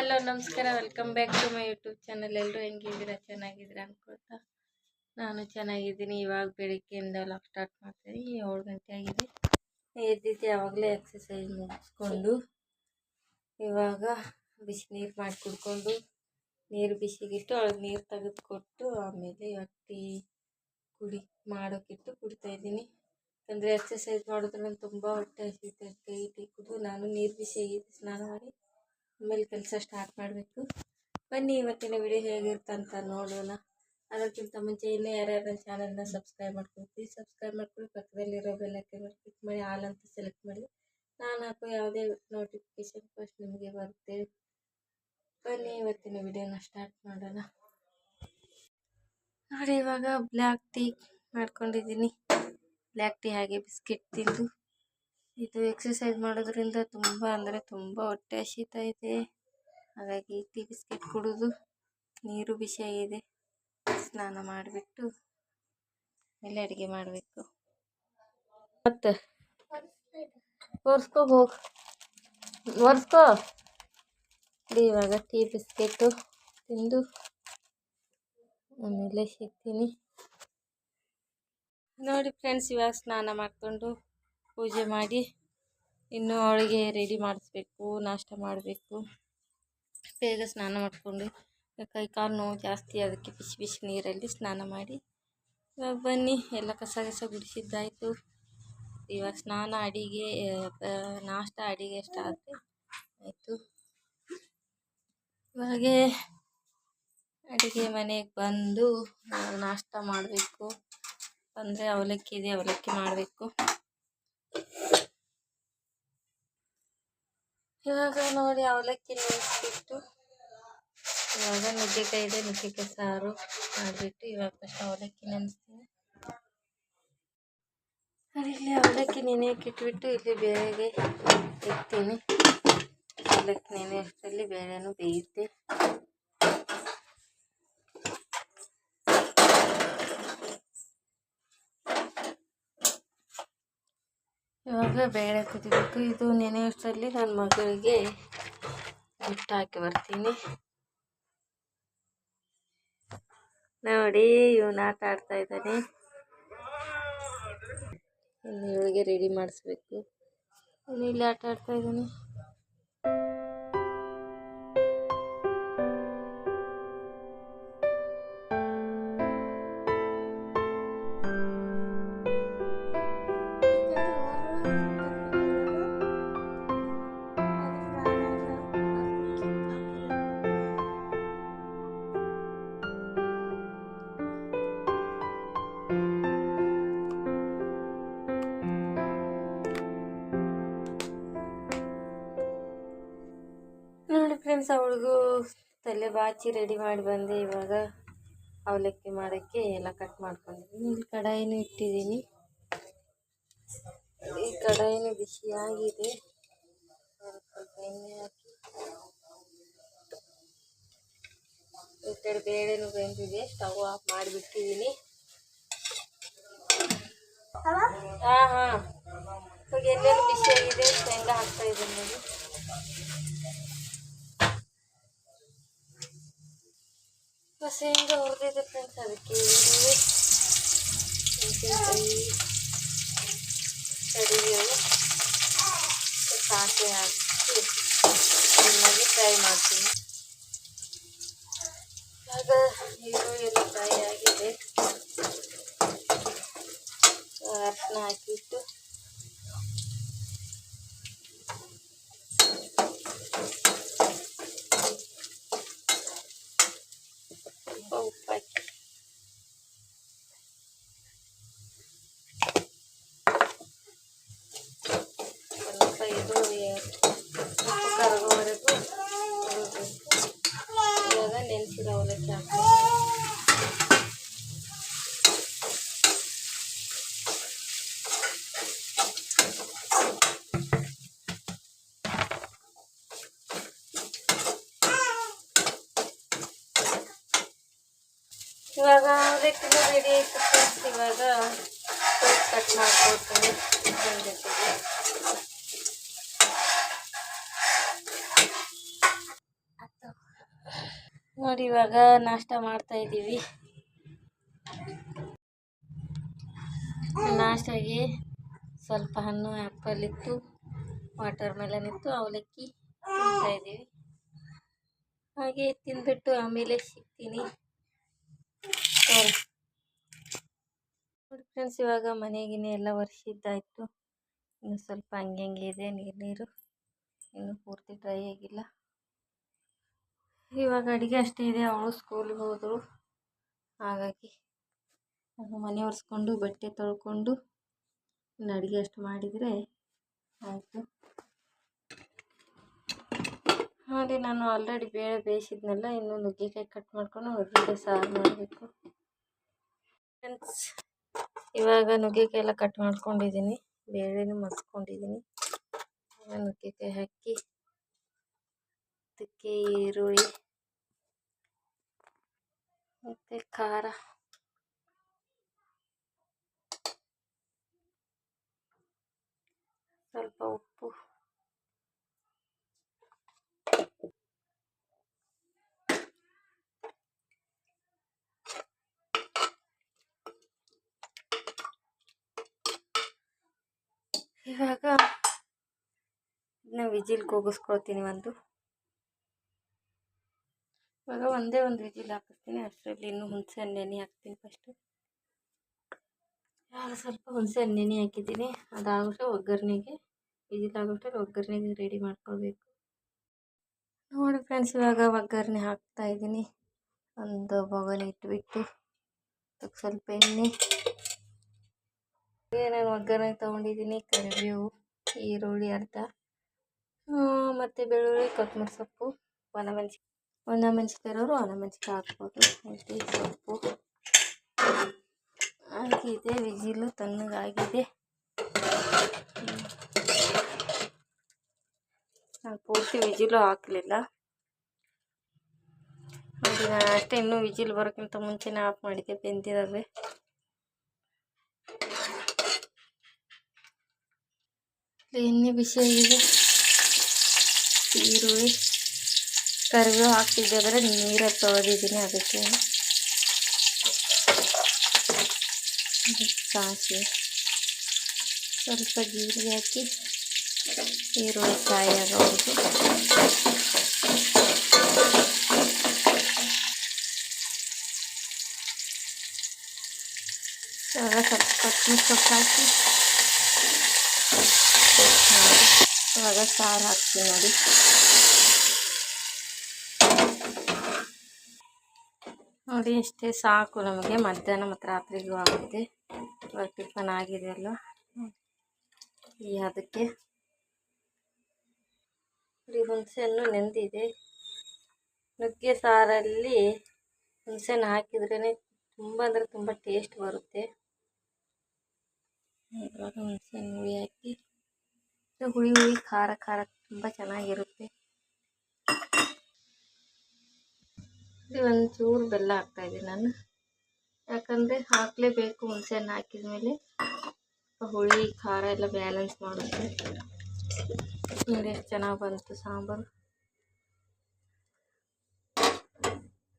Hello ನಮಸ್ಕಾರ, welcome back to my YouTube channel. ಎಲ್ಲರೂ ಹೆಂಗಿದ್ದೀರಾ? ಚೆನ್ನಾಗಿದ್ದೀರಾ ಅನ್ಕೊಳ್ತಾ ನಾನು ಚೆನ್ನಾಗಿದ್ದೀನಿ. ಇವಾಗ ಬೆಳಿಗ್ಗೆಯಿಂದ ಲಾಗ್ ಸ್ಟಾರ್ಟ್ ಮಾಡ್ತೀನಿ. 7 ಗಂಟೆ ಆಗಿದೆ. ಎದ್ದಿದ್ದೆ ಯಾವಾಗಲೇ ಎಕ್ಸಸೈಸ್ ಮುಗಿಸ್ಕೊಂಡು ಇವಾಗ ಬಿಸಿ ನೀರು ಮಾಡಿ ಕುಡ್ಕೊಂಡು ನೀರು ಬಿಸಿಗಿಟ್ಟು ಅವಳಿಗೆ ನೀರು ತೆಗೆದುಕೊಟ್ಟು ಆಮೇಲೆ ಟೀ ಮಾಡೋಕ್ಕಿಟ್ಟು ಕುಡಿತಾಯಿದ್ದೀನಿ. ಯಾಕಂದರೆ ಎಕ್ಸಸೈಸ್ ಮಾಡೋದ್ರಿಂದ ತುಂಬ ಹೊಟ್ಟೆ ಹಸಿತೈತೆ. ಟೀ ಕುಡಿದು ನಾನು ನೀರು ಬಿಸಿ ಸ್ನಾನ ಮಾಡಿ ಆಮೇಲೆ ಕೆಲಸ ಸ್ಟಾರ್ಟ್ ಮಾಡಬೇಕು. ಬನ್ನಿ ಇವತ್ತಿನ ವಿಡಿಯೋ ಹೇಗಿರುತ್ತೆ ಅಂತ ನೋಡೋಣ. ಅದಕ್ಕಿಂತ ಮುಂಚೆ ಇನ್ನೂ ಯಾರ್ಯಾರು ನನ್ನ ಚಾನಲ್ನ ಸಬ್ಸ್ಕ್ರೈಬ್ ಮಾಡ್ಕೊಳ್ತೀವಿ, ಸಬ್ಸ್ಕ್ರೈಬ್ ಮಾಡ್ಕೊಂಡು ಪಕ್ಕದಲ್ಲಿರೋ ಬೆಲ್ಲೈಕನ್ ಕ್ಲಿಕ್ ಮಾಡಿ ಆಲ್ ಅಂತ ಸೆಲೆಕ್ಟ್ ಮಾಡಿ ನಾನು ಹಾಕೋ ಯಾವುದೇ ನೋಟಿಫಿಕೇಶನ್ ಫಸ್ಟ್ ನಿಮಗೆ ಬರುತ್ತೆ. ಬನ್ನಿ ಇವತ್ತಿನ ವಿಡಿಯೋನ ಸ್ಟಾರ್ಟ್ ಮಾಡೋಣ. ನೋಡಿ, ಇವಾಗ ಬ್ಲ್ಯಾಕ್ ಟೀ ಮಾಡ್ಕೊಂಡಿದ್ದೀನಿ. ಬ್ಲ್ಯಾಕ್ ಟೀ ಹಾಗೆ ಬಿಸ್ಕೆಟ್ ತಿಂದು ಇದು ಎಕ್ಸಸೈಸ್ ಮಾಡೋದ್ರಿಂದ ತುಂಬ ಅಂದರೆ ತುಂಬ ಹೊಟ್ಟೆ ಹಸಿತಾ ಇದೆ. ಹಾಗಾಗಿ ಟೀ ಬಿಸ್ಕೆಟ್ ಕುಡಿದು ನೀರು ಬಿಸಿಯಾಗಿದೆ, ಸ್ನಾನ ಮಾಡಿಬಿಟ್ಟು ಆಮೇಲೆ ಅಡುಗೆ ಮಾಡಬೇಕು. ಮತ್ತೆ ಒರೆಸ್ಕೋ ಹೋಗಿ ಒರೆಸ್ಕೋ. ಇವಾಗ ಟೀ ಬಿಸ್ಕೆಟು ತಿಂದು ಆಮೇಲೆ ಸಿಗ್ತೀನಿ. ನೋಡಿ ಫ್ರೆಂಡ್ಸ್, ಇವಾಗ ಸ್ನಾನ ಮಾಡಿಕೊಂಡು ಪೂಜೆ ಮಾಡಿ ಇನ್ನು ಅವಳಿಗೆ ರೆಡಿ ಮಾಡಿಸ್ಬೇಕು, ನಾಷ್ಟ ಮಾಡಬೇಕು. ಬೇಗ ಸ್ನಾನ ಮಾಡಿಕೊಂಡು ಕೈ ಕಾಲು ನೋವು ಜಾಸ್ತಿ, ಅದಕ್ಕೆ ಬಿಸಿ ಬಿಸಿ ನೀರಲ್ಲಿ ಸ್ನಾನ ಮಾಡಿ ಇವಾಗ ಬನ್ನಿ. ಎಲ್ಲ ಕಸ ಗುಡಿಸಿದ್ದಾಯಿತು. ಇವಾಗ ಸ್ನಾನ, ಅಡಿಗೆ, ನಾಷ್ಟ, ಅಡಿಗೆ ಸ್ಟಾರ್ಟ್ ಆಯಿತು. ಇವಾಗೆ ಅಡುಗೆ ಮನೆಗೆ ಬಂದು ನಾಷ್ಟ ಮಾಡಬೇಕು. ಅಂದರೆ ಅವಲಕ್ಕಿ ಇದೆ, ಅವಲಕ್ಕಿ ಮಾಡಬೇಕು. ಇವಾಗ ನೋಡಿ ಅವಲಕ್ಕಿ ನೆನೆಸ್ಬಿಟ್ಟು ಇವಾಗ ನುಗ್ಗೆಕಾಯಿ ಇದೆ, ನುಗ್ಗೆಕಾಯಿ ಸಾರು ಮಾಡಿಬಿಟ್ಟು ಇವಾಗ ಫಸ್ಟ್ ಅವಲಕ್ಕಿ ನೆನೆಸ್ತೀನಿ. ಇಲ್ಲಿ ಅವಲಕ್ಕಿ ನೆನೆಯಕ್ಕೆ ಇಟ್ಬಿಟ್ಟು ಇಲ್ಲಿ ಬೇಳೆಗೆ ಇಡ್ತೀನಿ. ಅವಲಕ್ಕಿ ನೆನೆಯೋಷ್ಟರಲ್ಲಿ ಬೇಳೆನೂ ಬೇಯುತ್ತೆ. ಇವಾಗ ಬೇಳೆ ಕುದಿಬೇಕು. ಇದು ನೆನೆಯೋಷ್ಟರಲ್ಲಿ ನನ್ನ ಮಗಳಿಗೆ ಹಿಟ್ಟು ಹಾಕಿ ಬರ್ತೀನಿ. ನೋಡಿ, ಇವನು ಆಟ ಆಡ್ತಾ ಇದ್ದಾನೆ. ಇನ್ನು ಇವಳಿಗೆ ರೆಡಿ ಮಾಡಿಸ್ಬೇಕು. ಇವನು ಇಲ್ಲಿ ಆಟ ಆಡ್ತಾ ಇದ್ದಾನೆ. ನೋಡಿ ಫ್ರೆಂಡ್ಸ್, ಅವಳಿಗೂ ತಲೆ ಬಾಚಿ ರೆಡಿ ಮಾಡಿ ಬಂದೆ. ಇವಾಗ ಅವಲಕ್ಕಿ ಮಾಡೋಕ್ಕೆ ಎಲ್ಲ ಕಟ್ ಮಾಡ್ಕೊಂಡಿದ್ದೀನಿ. ಇಲ್ಲಿ ಕಡಾಯಿನೂ ಇಟ್ಟಿದ್ದೀನಿ. ಈ ಕಡಾಯಿನೂ ಬಿಸಿಯಾಗಿದೆ. ಸ್ವಲ್ಪ ಎಣ್ಣೆ ಹಾಕಿ ಈ ಕಡೆ ಬೇಳೆನೂ ಬೆಂದಿದೆ. ಸ್ಟವ್ ಆಫ್ ಮಾಡಿಬಿಟ್ಟಿದ್ದೀನಿ. ಇವಾಗ ಎಣ್ಣೆನೂ ಬಿಸಿಯಾಗಿದೆ. ಶೇಂಗಾ ಹಾಕ್ತಾ ಇದ್ದೀನಿ ನೋಡಿ. ಶೇಂಗಾ ಹುರಿದಿದೆ ಫ್ರೆಂಡ್ಸ್. ಅದಕ್ಕೆ ಈರುಳ್ಳಿ, ಮೆಣಸಿನಕಾಯಿ, ಕರಿಬೇವು, ಸಾಸಿವೆ ಹಾಕಿ ಚೆನ್ನಾಗಿ ಫ್ರೈ ಮಾಡ್ತೀನಿ. ಆಗ ಈರುಳ್ಳಿ ಎಲ್ಲ ಫ್ರೈ ಆಗಿದೆ. ಅರಿಶಿನ ಹಾಕಿಟ್ಟು ಉಪ್ಪು ಹಾಕಿ ಸ್ವಲ್ಪ ಇದು ಉಪ್ಪು ಕರಗೋವರೆಗೂ ಇವಾಗ ನೆನೆಸಿದ ಅವಲಕ್ಕಿ ಹಾಕ್ತೀನಿ. ಇವಾಗ ಅವಲಕ್ಕಿನೂ ರೆಡಿ ಆಯಿತು ಫ್ರೆಂಡ್ಸ್. ಇವಾಗ ಕಟ್ ಮಾಡ್ಕೊಳ್ತೀನಿ ಜೊತೆಗೆ. ನೋಡಿ ಇವಾಗ ನಾಷ್ಟ ಮಾಡ್ತಾ ಇದ್ದೀವಿ. ನಾಷ್ಟಾಗಿ ಸ್ವಲ್ಪ ಹಣ್ಣು ಆ್ಯಪಲ್ ಇತ್ತು, ವಾಟರ್ ಮೆಲನ್ ಇತ್ತು, ಅವಲಕ್ಕಿ ತಿಂತಾ ಇದ್ದೀವಿ. ಹಾಗೆ ತಿಂದ್ಬಿಟ್ಟು ಆಮೇಲೆ ಸಿಗ್ತೀನಿ. ನೋಡಿ ಫ್ರೆಂಡ್ಸ್, ಇವಾಗ ಮನೆಗಿನೇ ಎಲ್ಲ ಒರೆಸಿದ್ದಾಯಿತು. ಇನ್ನು ಸ್ವಲ್ಪ ಹಂಗೆ ಇದೆ ನೀರು ಇನ್ನು ಪೂರ್ತಿ ಡ್ರೈ ಆಗಿಲ್ಲ. ಇವಾಗ ಅಡುಗೆ ಅಷ್ಟೇ ಇದೆ. ಅವಳು ಸ್ಕೂಲಿಗೆ ಹೋದರು, ಹಾಗಾಗಿ ಮನೆ ಒರೆಸ್ಕೊಂಡು ಬಟ್ಟೆ ತೊಳ್ಕೊಂಡು ಇನ್ನು ಅಡುಗೆ ಅಷ್ಟು ಮಾಡಿದರೆ ಆಯಿತು. ನೋಡಿ, ನಾನು ಆಲ್ರೆಡಿ ಬೇಳೆ ಬೇಯಿಸಿದ್ನಲ್ಲ, ಇನ್ನು ನುಗ್ಗೆಕಾಯಿ ಕಟ್ ಮಾಡ್ಕೊಂಡು ನುಗ್ಗೆಕಾಯಿ ಸಾರು ಮಾಡಬೇಕು. ಫ್ರೆಂಡ್ಸ್, ಇವಾಗ ನುಗ್ಗೆಕಾಯಿ ಎಲ್ಲ ಕಟ್ ಮಾಡ್ಕೊಂಡಿದ್ದೀನಿ, ಬೇಳೆನೂ ಮಸ್ಕೊಂಡಿದ್ದೀನಿ. ನುಗ್ಗೆಕಾಯಿ ಹಾಕಿ ಅದಕ್ಕೆ ಈರುಳ್ಳಿ ಮತ್ತು ಖಾರ, ಸ್ವಲ್ಪ ಉಪ್ಪು, ಇವಾಗ ಇದನ್ನ ವಿಜಿಲ್ ಕೂಗಿಸ್ಕೊಳ್ತೀನಿ. ಇವಾಗ ಒಂದೇ ಒಂದು ವಿಜಿಲ್ ಹಾಕಿಸ್ತೀನಿ. ಅಷ್ಟರಲ್ಲಿ ಇನ್ನೂ ಹುಣಸೆ ಹಣ್ಣು ನೆನೆ ಹಾಕ್ತೀನಿ. ಫಸ್ಟು ಇವಾಗ ಸ್ವಲ್ಪ ಹುಣಸೆ ಹಣ್ಣು ನೆನೆ ಹಾಕಿದ್ದೀನಿ. ಅದಾಗುತ್ತೆ ಒಗ್ಗರಣೆಗೆ, ವಿಜಿಲ್ ಆಗೋಷ್ಟರಲ್ಲಿ ಒಗ್ಗರಣೆಗೆ ರೆಡಿ ಮಾಡ್ಕೊಳ್ಬೇಕು. ನೋಡಿ ಫ್ರೆಂಡ್ಸ್, ಇವಾಗ ಒಗ್ಗರಣೆ ಹಾಕ್ತಾ ಇದ್ದೀನಿ. ಒಂದು ಬೊಗಣೆ ಇಟ್ಬಿಟ್ಟು ಅದಕ್ಕೆ ಸ್ವಲ್ಪ ಎಣ್ಣೆ, ನಾನು ಒಗ್ಗರಣೆ ತೊಗೊಂಡಿದ್ದೀನಿ. ಕರಿಬೇವು, ಈರುಳ್ಳಿ ಅರ್ಧ, ಮತ್ತು ಬೆಳ್ಳುಳ್ಳಿ, ಕೊತ್ತಂಬರಿ ಸೊಪ್ಪು, ಒಣಮೆಣಸಿಕಾಯಿ ಇರೋರು ಒಣಮೆಣಸಿಕಾಯಿ ಹಾಕ್ಬೋದು. ಮತ್ತು ಸೊಪ್ಪು ಆಗಿದೆ. ವಿಜಿಲು ತಣ್ಣಗಾಗಿದೆ. ನಾನು ಪೂರ್ತಿ ವಿಜಿಲು ಹಾಕಲಿಲ್ಲ. ನೋಡಿ, ನಾನು ಅಷ್ಟೇ ಇನ್ನೂ ವಿಜಿಲ್ ಬರೋಕ್ಕಿಂತ ಮುಂಚೆನೇ ಆಫ್ ಮಾಡಿದ್ದೆ, ಬೆಂದಿದ್ದಾವೆ. ಎಣ್ಣೆ ಬಿಸಿಯಾಗಿದೆ. ಈರುಳ್ಳಿ, ಕರಿಬೇವು ಹಾಕ್ತಿದ್ದಾದ್ರೆ ನೀರಲ್ಲಿ ತೊಳೆದಿದ್ದೀನಿ, ಅದಕ್ಕೆ ಸಾಸಿವೆ, ಸ್ವಲ್ಪ ಜೀರಿಗೆ ಹಾಕಿ ಈರುಳ್ಳಿ ಫ್ರೈ ಆಗೋದು. ಇವಾಗ ಸ್ವಲ್ಪ ಕೊತ್ತಂಬರಿ ಸೊಪ್ಪು ಹಾಕಿ ಇವಾಗ ಸಾರು ಹಾಕ್ತೀನಿ. ನೋಡಿ ಇಷ್ಟೇ ಸಾಕು ನಮಗೆ. ಮಧ್ಯಾಹ್ನ ಮತ್ತು ರಾತ್ರಿಗೂ ಆಗುತ್ತೆ. ಇವಾಗ ಟಿಫನ್ ಆಗಿದೆ ಅಲ್ವ, ಅದಕ್ಕೆ ಹುಣಸೆಹಣ್ಣು ನೆಂದಿದೆ. ನುಗ್ಗೆ ಸಾರಲ್ಲಿ ಹುಣಸೆಹಣ್ಣು ಹಾಕಿದ್ರೇ ತುಂಬ ಅಂದರೆ ತುಂಬ ಟೇಸ್ಟ್ ಬರುತ್ತೆ. ಇವಾಗ ಹುಣಸೆಹಣ್ಣು ಹುಳಿ ಹಾಕಿ, ಹುಳಿ ಖಾರ ಖಾರ ತುಂಬ ಚೆನ್ನಾಗಿರುತ್ತೆ. ಒಂಚೂರು ಬೆಲ್ಲ ಹಾಕ್ತಾಯಿದ್ದೀನಿ ನಾನು, ಯಾಕಂದರೆ ಹಾಕಲೇಬೇಕು. ಹುಣಸೆಹಣ್ಣು ಹಾಕಿದ ಮೇಲೆ ಹುಳಿ ಖಾರ ಎಲ್ಲ ಬ್ಯಾಲೆನ್ಸ್ ಮಾಡುತ್ತೆ. ನೋಡಿ ಎಷ್ಟು ಚೆನ್ನಾಗಿ ಬಂತು ಸಾಂಬಾರು.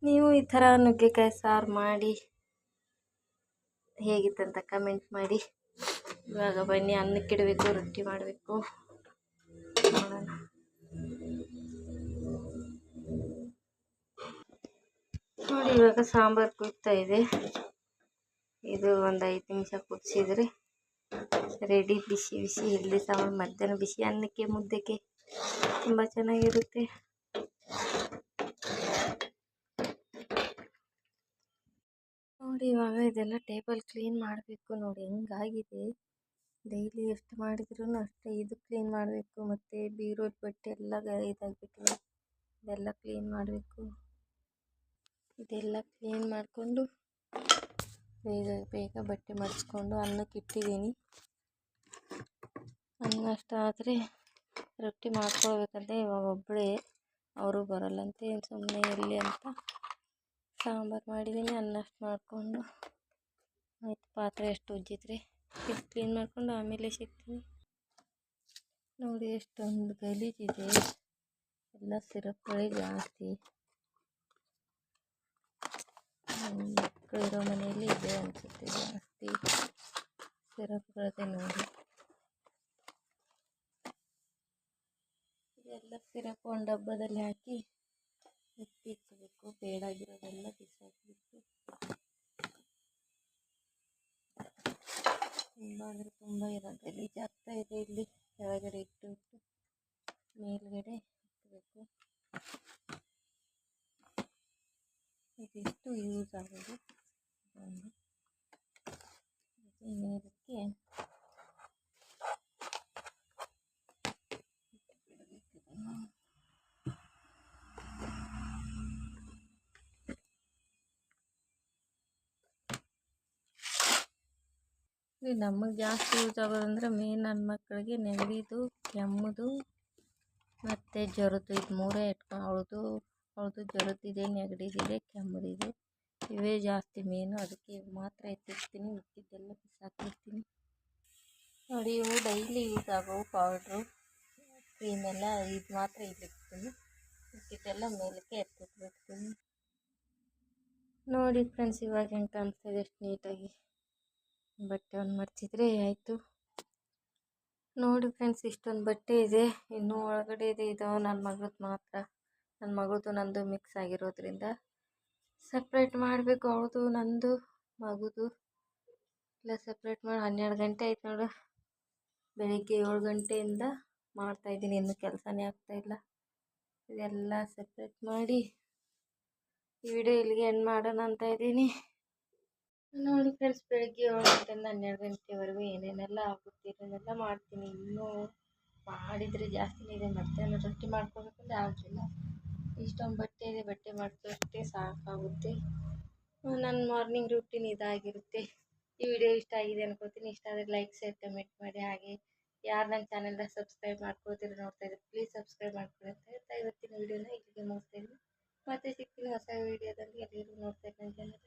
ನೀವು ಈ ಥರ ನುಗ್ಗೆಕಾಯಿ ಸಾರು ಮಾಡಿ ಹೇಗಿತ್ತಂತ ಕಮೆಂಟ್ ಮಾಡಿ. ಇವಾಗ ಬನ್ನಿ ಅನ್ನಕ್ಕಿಡಬೇಕು, ರೊಟ್ಟಿ ಮಾಡಬೇಕು, ನೋಡೋಣ. ನೋಡಿ ಇವಾಗ ಸಾಂಬಾರು ಕುದಿತಾ ಇದೆ. ಇದು ಒಂದು 5 ನಿಮಿಷ ಕುದಿಸಿದ್ರೆ ರೆಡಿ. ಬಿಸಿ ಬಿಸಿ ಇಡ್ಲಿ ಸಾಂಬಾರು ಮಧ್ಯಾಹ್ನ ಬಿಸಿ ಅನ್ನಕ್ಕೆ ಮುದ್ದೆಗೆ ತುಂಬ ಚೆನ್ನಾಗಿರುತ್ತೆ. ನೋಡಿ ಇವಾಗ ಇದೆಲ್ಲ ಟೇಬಲ್ ಕ್ಲೀನ್ ಮಾಡಬೇಕು. ನೋಡಿ ಹೆಂಗಾಗಿದೆ. ಡೈಲಿ ಎಷ್ಟು ಮಾಡಿದ್ರೂ ಅಷ್ಟೇ. ಇದು ಕ್ಲೀನ್ ಮಾಡಬೇಕು, ಮತ್ತು ಬೀರೋದ ಬಟ್ಟೆ ಎಲ್ಲ ಇದಾಗಿಬಿಟ್ಟಿದೆ, ಇದೆಲ್ಲ ಕ್ಲೀನ್ ಮಾಡಬೇಕು. ಇದೆಲ್ಲ ಕ್ಲೀನ್ ಮಾಡಿಕೊಂಡು ಬೇಗ ಬೇಗ ಬಟ್ಟೆ ಮಡಿಸ್ಕೊಂಡು ಅನ್ನಕ್ಕೆ ಇಟ್ಟಿದ್ದೀನಿ. ಅನ್ನ ಅಷ್ಟಾದರೆ ರೊಟ್ಟಿ ಮಾಡ್ಕೊಳ್ಬೇಕಂತೆ. ಇವಾಗ ಒಬ್ಬಳೇ, ಅವರು ಬರಲ್ಲಂತೆ, ಸುಮ್ಮನೆ ಇರಲಿ ಅಂತ ಸಾಂಬಾರು ಮಾಡಿದ್ದೀನಿ. ಅನ್ನ ಅಷ್ಟು ಮಾಡಿಕೊಂಡು ಆಯ್ತು. ಪಾತ್ರೆ ಎಷ್ಟು ಉಜ್ಜಿದ್ರೆ ಇದು ಕ್ಲೀನ್ ಮಾಡಿಕೊಂಡು ಆಮೇಲೆ ಸಿಗ್ತೀನಿ. ನೋಡಿ ಎಷ್ಟೊಂದು ಗಲೀಜಿದೆ, ಎಲ್ಲ ಸಿರಪ್ಗಳೇ ಜಾಸ್ತಿ. ಮಕ್ಕಳು ಇರೋ ಮನೆಯಲ್ಲಿ ಇದೆ ಅನಿಸುತ್ತೆ ಜಾಸ್ತಿ ಸಿರಪ್ಗಳದೆ ನೋಡಿ. ಇದೆಲ್ಲ ಸಿರಪ್ ಒಂದು ಡಬ್ಬದಲ್ಲಿ ಹಾಕಿ ಎತ್ತಿಕ್ಬೇಕು, ಬೇಡಾಗಿರೋದೆಲ್ಲ ಬಿಸಾಕಬೇಕು. ತುಂಬ ಅಂದರೆ ತುಂಬ ಇರೋದು ಗಲೀಜ್ ಆಗ್ತಾ ಇದೆ. ಇಲ್ಲಿ ಕೆಳಗಡೆ ಇಟ್ಟು ಮೇಲ್ಗಡೆ ಹಾಕಬೇಕು. ಇದಿಷ್ಟು ಯೂಸ್ ಆಗೋದು. ಮೇಲಕ್ಕೆ ನಮಗೆ ಜಾಸ್ತಿ ಯೂಸ್ ಆಗೋದಂದ್ರೆ ಮೇನ್ ನನ್ನ ಮಕ್ಕಳಿಗೆ ನೆಗಡಿದು, ಕೆಮ್ಮುದು ಮತ್ತು ಜ್ವರದ್ದು. ಇದು ಮೂರೇ ಇಟ್ಕೊಂಡು ಅವಳದು ಜ್ವರದ್ದಿದೆ, ನೆಗಡಿದಿದೆ, ಕೆಮ್ಮುದಿದೆ. ಇವೇ ಜಾಸ್ತಿ ಮೇನು. ಅದಕ್ಕೆ ಮಾತ್ರ ಎತ್ತಿರ್ತೀನಿ, ಮಿಕ್ಕಿದ್ದೆಲ್ಲ ಬಿಸಾಕಿರ್ತೀನಿ. ನೋಡಿ, ಇವು ಡೈಲಿ ಯೂಸ್ ಆಗೋವು ಪೌಡ್ರು, ಕ್ರೀಮೆಲ್ಲ. ಇದು ಮಾತ್ರ ಇಲ್ಲಿರ್ತೀನಿ, ಮಿಕ್ಕಿದ್ದೆಲ್ಲ ಮೇಲಕ್ಕೆ ಎತ್ತಿಟ್ಬಿಡ್ತೀನಿ. ನೋಡಿ ಫ್ರೆಂಡ್ಸ್, ಇವಾಗ ಹೆಂಗೆ ಕಾಣಿಸ್ತಾಯಿದೆ ಎಷ್ಟು ನೀಟಾಗಿ. ಬಟ್ಟೆ ಒಂದು ಮಡ್ಚಿದ್ರೆ ಆಯಿತು. ನೋಡಿ ಫ್ರೆಂಡ್ಸ್, ಇಷ್ಟೊಂದು ಬಟ್ಟೆ ಇದೆ, ಇನ್ನೂ ಒಳಗಡೆ ಇದೆ. ಇದು ನನ್ನ ಮಗಳದ್ದು ಮಾತ್ರ. ನನ್ನ ಮಗಳದ್ದು ನಂದು ಮಿಕ್ಸ್ ಆಗಿರೋದ್ರಿಂದ ಸಪ್ರೇಟ್ ಮಾಡಬೇಕು. ಅವಳದು ನಂದು ಮಗುದು ಎಲ್ಲ ಸಪ್ರೇಟ್ ಮಾಡಿ 12 ಗಂಟೆ ಆಯ್ತು ನೋಡು. ಬೆಳಿಗ್ಗೆ 7 ಗಂಟೆಯಿಂದ ಮಾಡ್ತಾಯಿದ್ದೀನಿ, ಇನ್ನೂ ಕೆಲಸನೇ ಆಗ್ತಾಯಿಲ್ಲ. ಇದೆಲ್ಲ ಸಪ್ರೇಟ್ ಮಾಡಿ ಈ ವಿಡಿಯೋ ಇಲ್ಲಿಗೆ ಎಂಡ್ ಮಾಡೋಣ ಅಂತ ಇದ್ದೀನಿ. ನೋಡಿ ಫ್ರೆಂಡ್ಸ್, ಬೆಳಿಗ್ಗೆ 7 ಗಂಟೆಯಿಂದ 12 ಗಂಟೆವರೆಗೂ ಏನೇನೆಲ್ಲ ಆಗುತ್ತೆ ಇದನ್ನೆಲ್ಲ ಮಾಡ್ತೀನಿ. ಇನ್ನೂ ಮಾಡಿದರೆ ಜಾಸ್ತಿನೇ ಇದೆ. ಮಧ್ಯಾಹ್ನ ರೊಟ್ಟಿ ಮಾಡ್ಕೋಬೇಕಂದ್ರೆ ಆಗಲಿಲ್ಲ. ಇಷ್ಟೊಂದು ಬಟ್ಟೆ ಇದೆ, ಬಟ್ಟೆ ಮಾಡ್ಕೊಳ್ಳೋಷ್ಟೇ ಸಾಕಾಗುತ್ತೆ. ನನ್ನ ಮಾರ್ನಿಂಗ್ ರೂಟೀನ್ ಇದಾಗಿರುತ್ತೆ. ಈ ವಿಡಿಯೋ ಇಷ್ಟ ಆಗಿದೆ ಅನ್ಕೋತೀನಿ. ಇಷ್ಟ ಆದರೆ ಲೈಕ್, ಶೇರ್, ಕಮೆಂಟ್ ಮಾಡಿ. ಹಾಗೆ ಯಾರು ನನ್ನ ಚಾನೆಲ್ನ ಸಬ್ಸ್ಕ್ರೈಬ್ ಮಾಡ್ಕೊಳ್ತೀರ ನೋಡ್ತಾ ಇದ್ದಾರೆ, ಪ್ಲೀಸ್ ಸಬ್ಸ್ಕ್ರೈಬ್ ಮಾಡ್ಕೊಳ್ಳಿ ಅಂತ ಹೇಳ್ತಾ ಇವತ್ತಿನ ವಿಡಿಯೋನ ಇಲ್ಲಿಗೆ ಮುಗಿಸ್ತಾ ಇದ್ದೀನಿ. ಮತ್ತೆ ಸಿಗ್ತೀನಿ ಹೊಸ ವಿಡಿಯೋದಲ್ಲಿ. ಎಲ್ಲರಿಗೂ ನೋಡ್ತಾ ಇದ್ದೀನಿ.